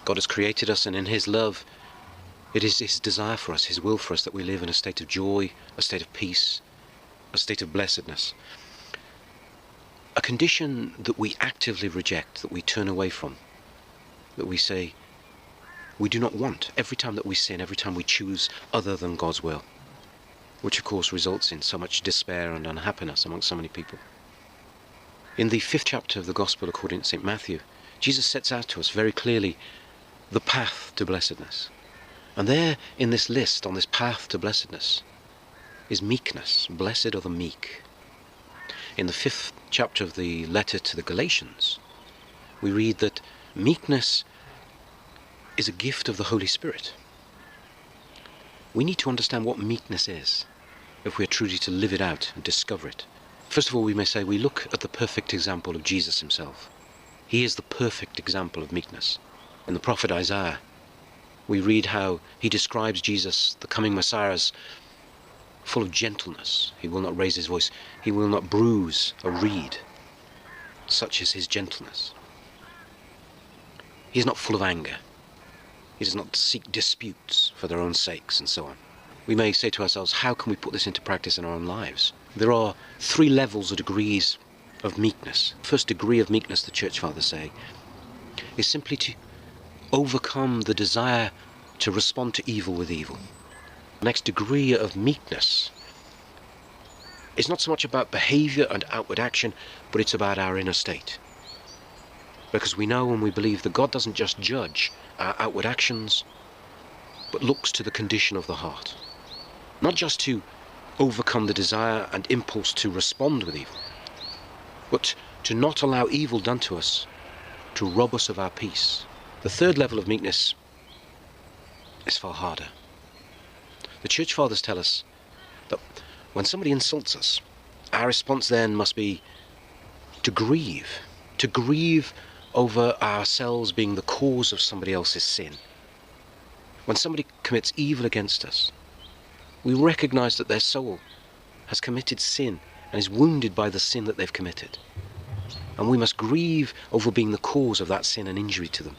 God has created us, and in his love, it is his desire for us, his will for us, that we live in a state of joy, a state of peace, a state of blessedness. A condition that we actively reject, that we turn away from, that we say we do not want every time that we sin, every time we choose other than God's will, which of course results in so much despair and unhappiness amongst so many people. In the 5th chapter of the Gospel according to St. Matthew, Jesus sets out to us very clearly the path to blessedness. And there in this list, on this path to blessedness, is meekness. Blessed are the meek. In the 5th chapter of the letter to the Galatians, we read that meekness is a gift of the Holy Spirit. We need to understand what meekness is if we are truly to live it out and discover it. First of all, we may say we look at the perfect example of Jesus himself. He is the perfect example of meekness. In the prophet Isaiah, we read how he describes Jesus, the coming Messiah, as full of gentleness. He will not raise his voice. He will not bruise a reed. Such is his gentleness. He is not full of anger. He does not seek disputes for their own sakes and so on. We may say to ourselves, how can we put this into practice in our own lives? There are 3 levels or degrees of meekness. First degree of meekness, the Church Fathers say, is simply to overcome the desire to respond to evil with evil. The next degree of meekness is not so much about behavior and outward action, but it's about our inner state. Because we know and we believe that God doesn't just judge our outward actions, but looks to the condition of the heart. Not just to overcome the desire and impulse to respond with evil, but to not allow evil done to us to rob us of our peace. The 3rd level of meekness is far harder. The Church Fathers tell us that when somebody insults us, our response then must be to grieve over ourselves being the cause of somebody else's sin. When somebody commits evil against us, we recognize that their soul has committed sin and is wounded by the sin that they've committed. And we must grieve over being the cause of that sin and injury to them.